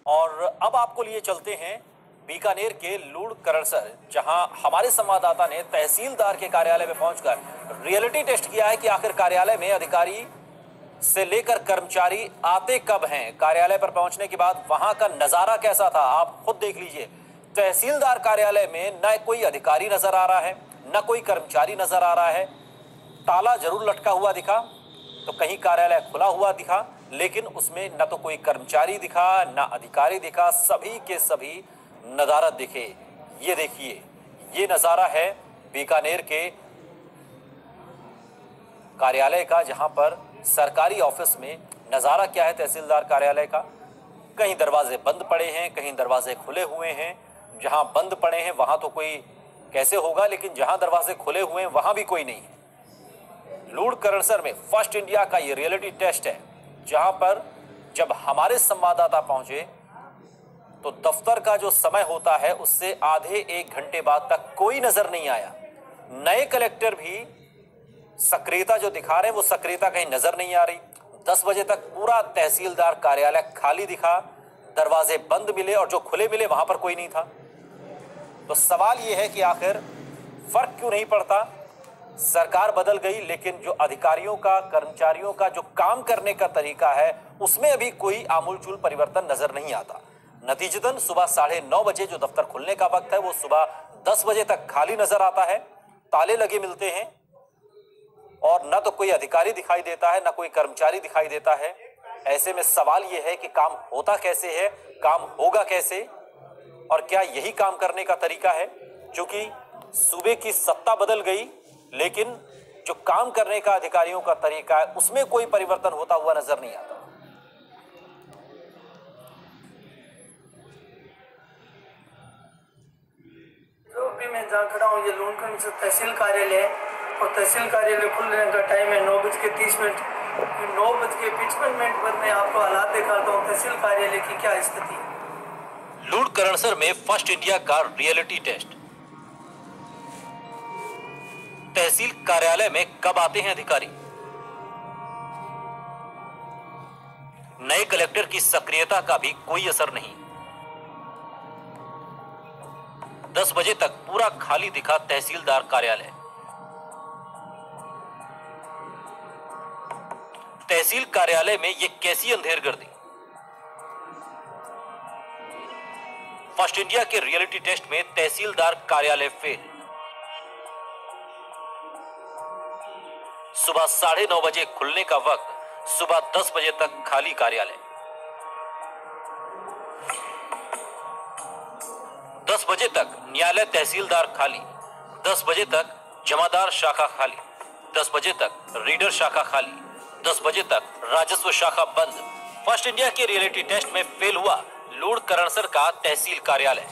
और अब आपको लिए चलते हैं बीकानेर के लूणकरणसर, जहां हमारे संवाददाता ने तहसीलदार के कार्यालय में पहुंचकर रियलिटी टेस्ट किया है कि आखिर कार्यालय में अधिकारी से लेकर कर्मचारी आते कब हैं। कार्यालय पर पहुंचने के बाद वहां का नजारा कैसा था, आप खुद देख लीजिए। तहसीलदार कार्यालय में न कोई अधिकारी नजर आ रहा है, न कोई कर्मचारी नजर आ रहा है। ताला जरूर लटका हुआ दिखा, तो कहीं कार्यालय खुला हुआ दिखा, लेकिन उसमें न तो कोई कर्मचारी दिखा, न अधिकारी दिखा। सभी के सभी नदारत दिखे। ये देखिए, ये नजारा है बीकानेर के कार्यालय का, जहां पर सरकारी ऑफिस में नजारा क्या है तहसीलदार कार्यालय का। कहीं दरवाजे बंद पड़े हैं, कहीं दरवाजे खुले हुए हैं। जहां बंद पड़े हैं वहां तो कोई कैसे होगा, लेकिन जहां दरवाजे खुले हुए हैं वहां भी कोई नहीं है। लूणकरणसर में फर्स्ट इंडिया का ये रियलिटी टेस्ट है, जहां पर जब हमारे संवाददाता पहुंचे तो दफ्तर का जो समय होता है उससे आधे एक घंटे बाद तक कोई नजर नहीं आया। नए कलेक्टर भी सक्रियता जो दिखा रहे हैं वो सक्रियता कहीं नजर नहीं आ रही। 10 बजे तक पूरा तहसीलदार कार्यालय खाली दिखा, दरवाजे बंद मिले और जो खुले मिले वहां पर कोई नहीं था। तो सवाल यह है कि आखिर फर्क क्यों नहीं पड़ता। सरकार बदल गई, लेकिन जो अधिकारियों का, कर्मचारियों का जो काम करने का तरीका है उसमें अभी कोई आमूलचूल परिवर्तन नजर नहीं आता। नतीजतन सुबह 9:30 बजे जो दफ्तर खुलने का वक्त है वो सुबह 10 बजे तक खाली नजर आता है। ताले लगे मिलते हैं और न तो कोई अधिकारी दिखाई देता है, न कोई कर्मचारी दिखाई देता है। ऐसे में सवाल यह है कि काम होता कैसे है, काम होगा कैसे, और क्या यही काम करने का तरीका है। क्योंकि सूबे की सत्ता बदल गई, लेकिन जो काम करने का अधिकारियों का तरीका है उसमें कोई परिवर्तन होता हुआ नजर नहीं आता। जो भी मैं जहाँ खड़ा हूँ ये लूणकरणसर तहसील कार्यालय है और तहसील कार्यालय खुलने का टाइम है 9:30। 9:55 पर मैं आपको हालात दिखाता हूँ तहसील कार्यालय की क्या स्थिति है। लूणकरणसर में फर्स्ट इंडिया का रियलिटी टेस्ट। तहसील कार्यालय में कब आते हैं अधिकारी। नए कलेक्टर की सक्रियता का भी कोई असर नहीं। 10 बजे तक पूरा खाली दिखा तहसीलदार कार्यालय। तहसील कार्यालय में यह कैसी अंधेरगर्दी। फर्स्ट इंडिया के रियलिटी टेस्ट में तहसीलदार कार्यालय फेल। सुबह 9:30 बजे खुलने का वक्त, सुबह 10 बजे तक खाली कार्यालय। 10 बजे तक न्यायालय तहसीलदार खाली, 10 बजे तक जमादार शाखा खाली, 10 बजे तक रीडर शाखा खाली, 10 बजे तक राजस्व शाखा बंद। फर्स्ट इंडिया के रियलिटी टेस्ट में फेल हुआ लूणकरणसर का तहसील कार्यालय।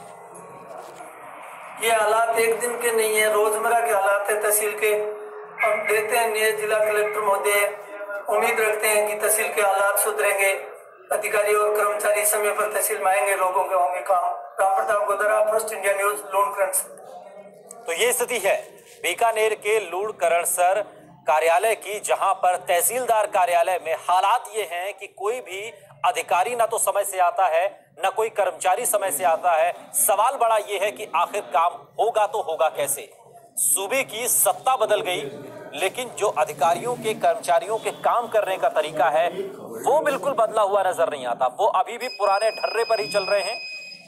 ये हालात एक दिन के नहीं है, रोजमर्रा के हालात है तहसील के। हम देते हैं नए जिला कलेक्टर महोदय, उम्मीद रखते हैं कि तहसील के हालात सुधरेंगे, अधिकारी और कर्मचारी समय पर तहसील में आएंगे, लोगों के होंगे काम। Ram Pratap Godara, first India news, Lunkaransar. तो ये स्थिति है बीकानेर के लूणकरणसर कार्यालय की, जहां पर तहसीलदार कार्यालय में हालात ये हैं कि कोई भी अधिकारी ना तो समय से आता है, ना कोई कर्मचारी समय से आता है। सवाल बड़ा ये है कि आखिर काम होगा तो होगा कैसे। सूबे की सत्ता बदल गई, लेकिन जो अधिकारियों के, कर्मचारियों के काम करने का तरीका है वो बिल्कुल बदला हुआ नजर नहीं आता। वो अभी भी पुराने ढर्रे पर ही चल रहे हैं।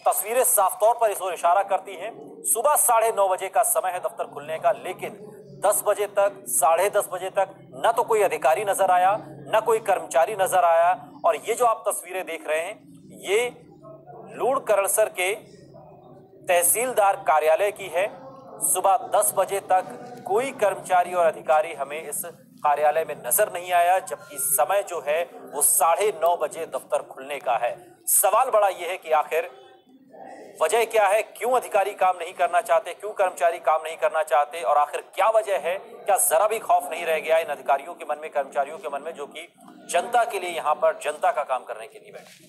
तस्वीरें साफ तौर पर इस ओर इशारा करती हैं। सुबह 9:30 बजे का समय है दफ्तर खुलने का, लेकिन 10 बजे तक, 10:30 बजे तक न तो कोई अधिकारी नजर आया, न कोई कर्मचारी नजर आया। और ये जो आप तस्वीरें देख रहे हैं ये लूणकरणसर के तहसीलदार कार्यालय की है। सुबह 10 बजे तक कोई कर्मचारी और अधिकारी हमें इस कार्यालय में नजर नहीं आया, जबकि समय जो है वो 9:30 बजे दफ्तर खुलने का है। सवाल बड़ा यह है कि आखिर वजह क्या है, क्यों अधिकारी काम नहीं करना चाहते, क्यों कर्मचारी काम नहीं करना चाहते, और आखिर क्या वजह है। क्या जरा भी खौफ नहीं रह गया इन अधिकारियों के मन में, कर्मचारियों के मन में, जो कि जनता के लिए, यहाँ पर जनता का काम करने के लिए बैठे।